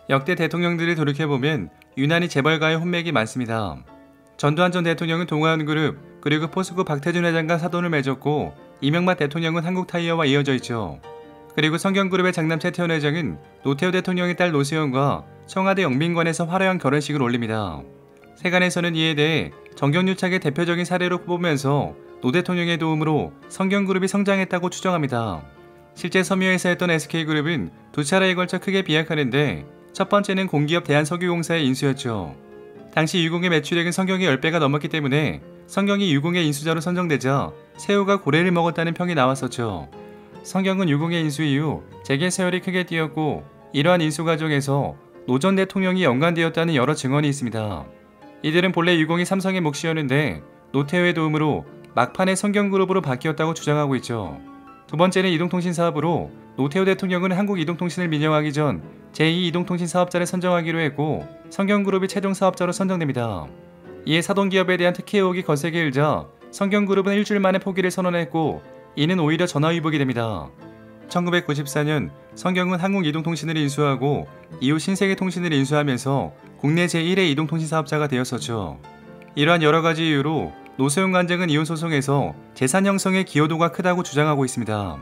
역대 대통령들을 돌이켜보면 유난히 재벌가의 혼맥이 많습니다. 전두환 전 대통령은 동아은그룹, 그리고 포스코 박태준 회장과 사돈을 맺었고, 이명박 대통령은 한국타이어와 이어져 있죠. 그리고 성경그룹의 장남 최태원 회장은 노태우 대통령의 딸 노수연과 청와대 영빈관에서 화려한 결혼식을 올립니다. 세간에서는 이에 대해 정경유착의 대표적인 사례로 꼽으면서 노 대통령의 도움으로 성경그룹이 성장했다고 추정합니다. 실제 섬유회사 했던 SK그룹은 두 차례에 걸쳐 크게 비약하는데, 첫 번째는 공기업 대한석유공사의 인수였죠. 당시 유공의 매출액은 성경의 10배가 넘었기 때문에 성경이 유공의 인수자로 선정되자 새우가 고래를 먹었다는 평이 나왔었죠. 성경은 유공의 인수 이후 재계 세월이 크게 뛰었고, 이러한 인수 과정에서 노 전 대통령이 연관되었다는 여러 증언이 있습니다. 이들은 본래 유공이 삼성의 몫이었는데 노태우의 도움으로 막판에 성경그룹으로 바뀌었다고 주장하고 있죠. 두 번째는 이동통신 사업으로 노태우 대통령은 한국이동통신을 민영하기 전 제2이동통신 사업자를 선정하기로 했고, 성경그룹이 최종 사업자로 선정됩니다. 이에 사돈기업에 대한 특혜 의혹이 거세게 일자 성경그룹은 일주일 만에 포기를 선언했고, 이는 오히려 전화위복이 됩니다. 1994년 성경은 한국이동통신을 인수하고 이후 신세계통신을 인수하면서 국내 제1의 이동통신 사업자가 되었었죠. 이러한 여러가지 이유로 노소영 관장은 이혼 소송에서 재산 형성의 기여도가 크다고 주장하고 있습니다.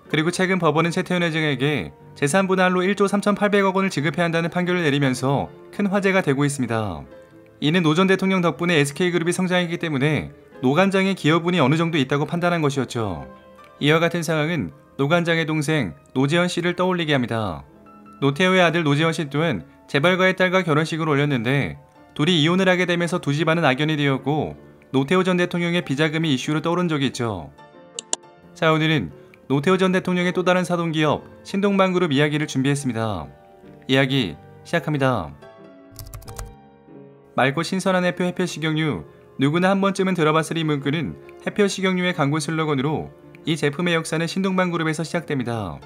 그리고 최근 법원은 최태원 회장에게 재산 분할로 1조 3,800억 원을 지급해야 한다는 판결을 내리면서 큰 화제가 되고 있습니다. 이는 노 전 대통령 덕분에 SK그룹이 성장했기 때문에 노 관장의 기여분이 어느 정도 있다고 판단한 것이었죠. 이와 같은 상황은 노 관장의 동생 노재현 씨를 떠올리게 합니다. 노태우의 아들 노재현 씨 또한 재벌가의 딸과 결혼식을 올렸는데, 둘이 이혼을 하게 되면서 두 집안은 악연이 되었고, 노태우 전 대통령의 비자금이 이슈로 떠오른 적이 있죠. 자, 오늘은 노태우 전 대통령의 또 다른 사돈기업 신동방그룹 이야기를 준비했습니다. 이야기 시작합니다. 맑고 신선한 해표 식용유. 누구나 한 번쯤은 들어봤을 이 문구는 해표 식용유의 광고 슬로건으로 이 제품의 역사는 신동방그룹에서 시작됩니다.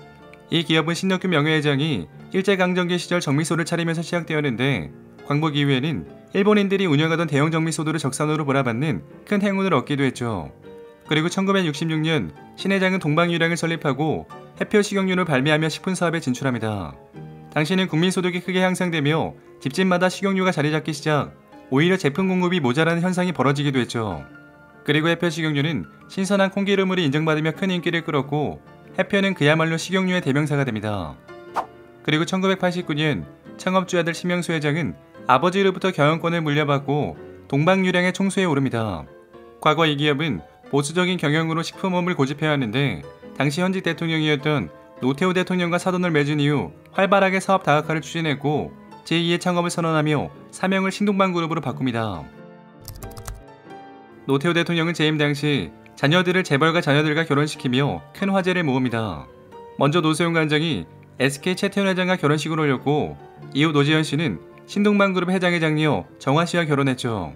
이 기업은 신덕균 명예회장이 일제강점기 시절 정미소를 차리면서 시작되었는데, 광복 이후에는 일본인들이 운영하던 대형 정미소들을 적산으로 몰아받는 큰 행운을 얻기도 했죠. 그리고 1966년 신 회장은 동방유량을 설립하고 해표 식용유를 발매하며 식품 사업에 진출합니다. 당시는 국민소득이 크게 향상되며 집집마다 식용유가 자리잡기 시작, 오히려 제품 공급이 모자라는 현상이 벌어지기도 했죠. 그리고 해표 식용유는 신선한 콩기름으로 인정받으며 큰 인기를 끌었고, 해표는 그야말로 식용유의 대명사가 됩니다. 그리고 1989년 창업주 아들 심영수 회장은 아버지로부터 경영권을 물려받고 동방유량의 총수에 오릅니다. 과거 이 기업은 보수적인 경영으로 식품업을 고집해왔는데, 당시 현직 대통령이었던 노태우 대통령과 사돈을 맺은 이후 활발하게 사업 다각화를 추진했고, 제2의 창업을 선언하며 사명을 신동방그룹으로 바꿉니다. 노태우 대통령은 재임 당시 자녀들을 재벌가 자녀들과 결혼시키며 큰 화제를 모읍니다. 먼저 노소영 관장이 SK 최태원 회장과 결혼식을 올렸고, 이후 노재현 씨는 신동방그룹 회장의 장녀 정화 씨와 결혼했죠.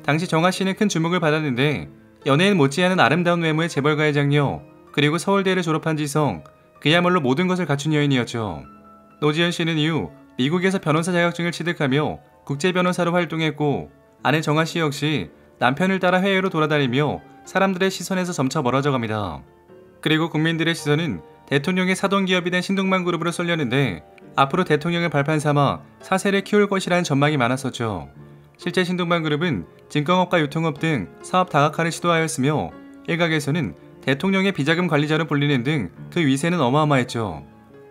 당시 정화 씨는 큰 주목을 받았는데, 연예인 못지않은 아름다운 외모의 재벌가의 장녀, 그리고 서울대를 졸업한 지성, 그야말로 모든 것을 갖춘 여인이었죠. 노재현 씨는 이후 미국에서 변호사 자격증을 취득하며 국제 변호사로 활동했고, 아내 정화 씨 역시 남편을 따라 해외로 돌아다니며 사람들의 시선에서 점차 멀어져 갑니다. 그리고 국민들의 시선은 대통령의 사돈기업이 된 신동방그룹으로 쏠렸는데, 앞으로 대통령을 발판 삼아 사세를 키울 것이라는 전망이 많았었죠. 실제 신동방그룹은 증권업과 유통업 등 사업 다각화를 시도하였으며, 일각에서는 대통령의 비자금 관리자로 불리는 등 그 위세는 어마어마했죠.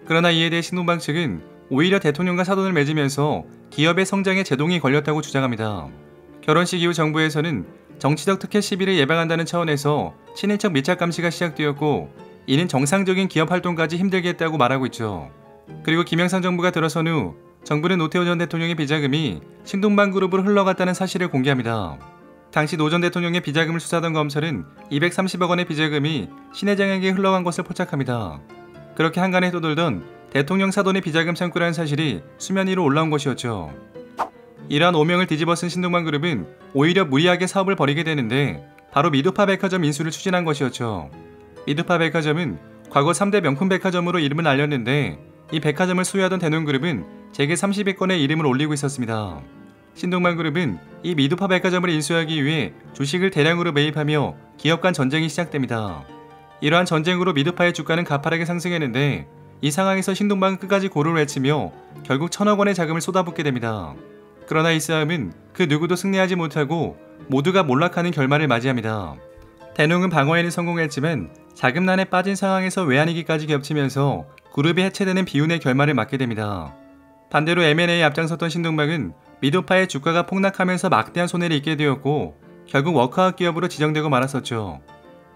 그러나 이에 대해 신동방 측은 오히려 대통령과 사돈을 맺으면서 기업의 성장에 제동이 걸렸다고 주장합니다. 결혼식 이후 정부에서는 정치적 특혜 시비를 예방한다는 차원에서 친인척 밀착 감시가 시작되었고, 이는 정상적인 기업 활동까지 힘들게 했다고 말하고 있죠. 그리고 김영삼 정부가 들어선 후 정부는 노태우 전 대통령의 비자금이 신동방그룹으로 흘러갔다는 사실을 공개합니다. 당시 노 전 대통령의 비자금을 수사하던 검찰은 230억 원의 비자금이 신 회장에게 흘러간 것을 포착합니다. 그렇게 한간에 떠돌던 대통령 사돈의 비자금 창구라는 사실이 수면 위로 올라온 것이었죠. 이러한 오명을 뒤집어쓴 신동방그룹은 오히려 무리하게 사업을 벌이게 되는데, 바로 미도파 백화점 인수를 추진한 것이었죠. 미도파 백화점은 과거 3대 명품 백화점으로 이름을 알렸는데, 이 백화점을 소유하던 대농그룹은 재계 30위권에 이름을 올리고 있었습니다. 신동방그룹은 이 미도파 백화점을 인수하기 위해 주식을 대량으로 매입하며 기업 간 전쟁이 시작됩니다. 이러한 전쟁으로 미도파의 주가는 가파르게 상승했는데, 이 상황에서 신동방은 끝까지 고를 외치며 결국 1,000억 원의 자금을 쏟아붓게 됩니다. 그러나 이 싸움은 그 누구도 승리하지 못하고 모두가 몰락하는 결말을 맞이합니다. 대농은 방어에는 성공했지만 자금난에 빠진 상황에서 외환위기까지 겹치면서 그룹이 해체되는 비운의 결말을 맞게 됩니다. 반대로 M&A에 앞장섰던 신동방은 미도파의 주가가 폭락하면서 막대한 손해를 입게 되었고 결국 워크아웃 기업으로 지정되고 말았었죠.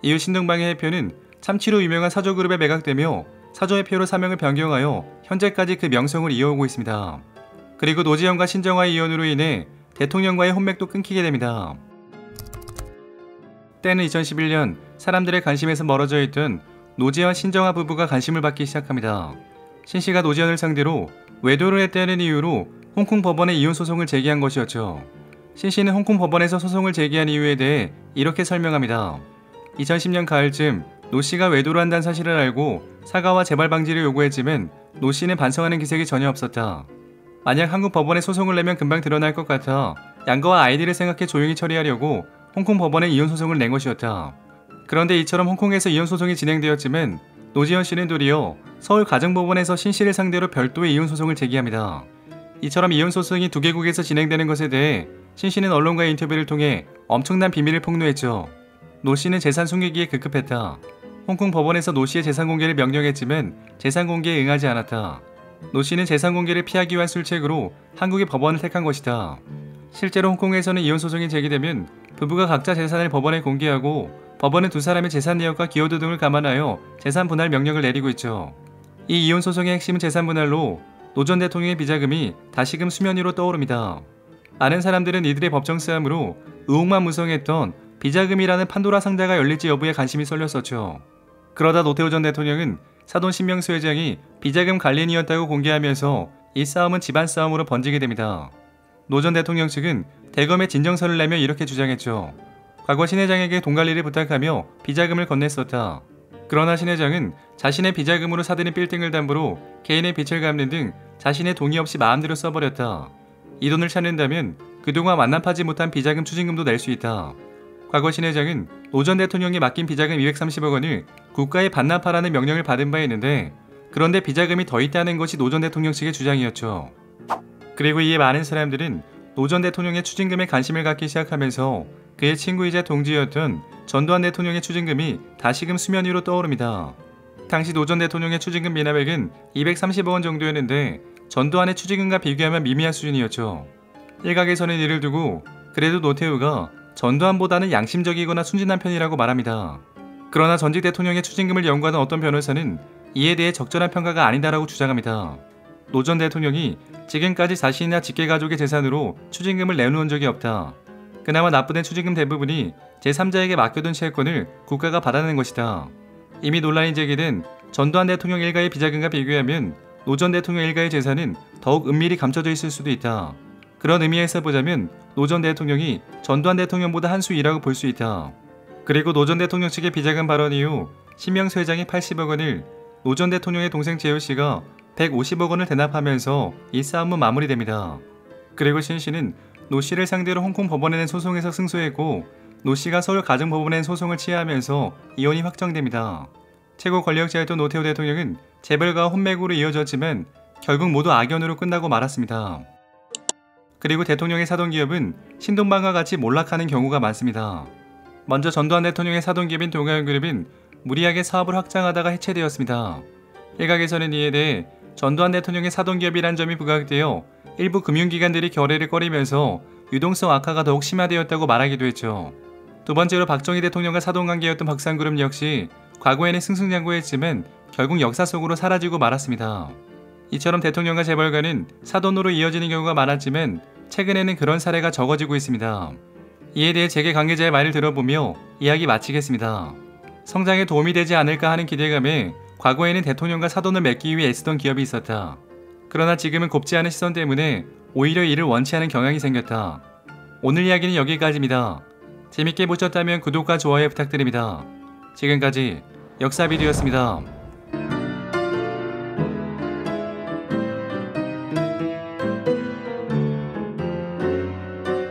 이후 신동방의 회표는 참치로 유명한 사조그룹에 매각되며 사조회표로 사명을 변경하여 현재까지 그 명성을 이어오고 있습니다. 그리고 노지현과 신정화의 이혼으로 인해 대통령과의 혼맥도 끊기게 됩니다. 때는 2011년 사람들의 관심에서 멀어져 있던 노지현 신정화 부부가 관심을 받기 시작합니다. 신씨가 노지현을 상대로 외도를 했다는 이유로 홍콩 법원에 이혼 소송을 제기한 것이었죠. 신씨는 홍콩 법원에서 소송을 제기한 이유에 대해 이렇게 설명합니다. 2010년 가을쯤 노씨가 외도를 한다는 사실을 알고 사과와 재발 방지를 요구했지만 노씨는 반성하는 기색이 전혀 없었다. 만약 한국 법원에 소송을 내면 금방 드러날 것 같아 양가와 아이들을 생각해 조용히 처리하려고 홍콩 법원에 이혼 소송을 낸 것이었다. 그런데 이처럼 홍콩에서 이혼 소송이 진행되었지만 노지현 씨는 도리어 서울 가정법원에서 신 씨를 상대로 별도의 이혼 소송을 제기합니다. 이처럼 이혼 소송이 두 개국에서 진행되는 것에 대해 신 씨는 언론과의 인터뷰를 통해 엄청난 비밀을 폭로했죠. 노 씨는 재산 숨기기에 급급했다. 홍콩 법원에서 노 씨의 재산 공개를 명령했지만 재산 공개에 응하지 않았다. 노 씨는 재산 공개를 피하기 위한 술책으로 한국의 법원을 택한 것이다. 실제로 홍콩에서는 이혼 소송이 제기되면 부부가 각자 재산을 법원에 공개하고 법원은 두 사람의 재산 내역과 기여도 등을 감안하여 재산 분할 명령을 내리고 있죠. 이 이혼 소송의 핵심은 재산 분할로 노 전 대통령의 비자금이 다시금 수면 위로 떠오릅니다. 많은 사람들은 이들의 법정 싸움으로 의혹만 무성했던 비자금이라는 판도라 상자가 열릴지 여부에 관심이 쏠렸었죠. 그러다 노태우 전 대통령은 사돈 신명수 회장이 비자금 관리인이었다고 공개하면서 이 싸움은 집안 싸움으로 번지게 됩니다. 노 전 대통령 측은 대검에 진정서를 내며 이렇게 주장했죠. 과거 신 회장에게 돈 관리를 부탁하며 비자금을 건넸었다. 그러나 신 회장은 자신의 비자금으로 사들인 빌딩을 담보로 개인의 빚을 갚는 등 자신의 동의 없이 마음대로 써버렸다. 이 돈을 찾는다면 그동안 완납하지 못한 비자금 추징금도 낼 수 있다. 과거 신 회장은 노 전 대통령이 맡긴 비자금 230억 원을 국가에 반납하라는 명령을 받은 바 있는데 그런데 비자금이 더 있다는 것이 노 전 대통령 측의 주장이었죠. 그리고 이에 많은 사람들은 노 전 대통령의 추징금에 관심을 갖기 시작하면서 그의 친구이자 동지였던 전두환 대통령의 추징금이 다시금 수면 위로 떠오릅니다. 당시 노 전 대통령의 추징금 미납액은 230억 원 정도였는데 전두환의 추징금과 비교하면 미미한 수준이었죠. 일각에서는 이를 두고 그래도 노태우가 전두환보다는 양심적이거나 순진한 편이라고 말합니다. 그러나 전직 대통령의 추징금을 연구하는 어떤 변호사는 이에 대해 적절한 평가가 아니다라고 주장합니다. 노 전 대통령이 지금까지 자신이나 직계가족의 재산으로 추징금을 내놓은 적이 없다. 그나마 납부된 추징금 대부분이 제3자에게 맡겨둔 채권을 국가가 받아낸 것이다. 이미 논란이 제기된 전두환 대통령 일가의 비자금과 비교하면 노 전 대통령 일가의 재산은 더욱 은밀히 감춰져 있을 수도 있다. 그런 의미에서 보자면 노 전 대통령이 전두환 대통령보다 한 수 위라고 볼 수 있다. 그리고 노 전 대통령 측의 비자금 발언 이후 신명수 회장이 80억 원을, 노 전 대통령의 동생 재호 씨가 150억 원을 대납하면서 이 싸움은 마무리됩니다. 그리고 신 씨는 노 씨를 상대로 홍콩 법원에 낸 소송에서 승소했고 노 씨가 서울 가정법원에 낸 소송을 취하하면서 이혼이 확정됩니다. 최고 권력자였던 노태우 대통령은 재벌과 혼맥으로 이어졌지만 결국 모두 악연으로 끝나고 말았습니다. 그리고 대통령의 사돈기업은 신동방과 같이 몰락하는 경우가 많습니다. 먼저 전두환 대통령의 사돈기업인 동아연그룹은 무리하게 사업을 확장하다가 해체되었습니다. 일각에서는 이에 대해 전두환 대통령의 사돈기업이란 점이 부각되어 일부 금융기관들이 결의를 꺼리면서 유동성 악화가 더욱 심화되었다고 말하기도 했죠. 두 번째로 박정희 대통령과 사돈관계였던 박상그룹 역시 과거에는 승승장구했지만 결국 역사 속으로 사라지고 말았습니다. 이처럼 대통령과 재벌가는 사돈으로 이어지는 경우가 많았지만 최근에는 그런 사례가 적어지고 있습니다. 이에 대해 재계 관계자의 말을 들어보며 이야기 마치겠습니다. 성장에 도움이 되지 않을까 하는 기대감에 과거에는 대통령과 사돈을 맺기 위해 애쓰던 기업이 있었다. 그러나 지금은 곱지 않은 시선 때문에 오히려 이를 원치 않은 경향이 생겼다. 오늘 이야기는 여기까지입니다. 재밌게 보셨다면 구독과 좋아요 부탁드립니다. 지금까지 역사비디오였습니다.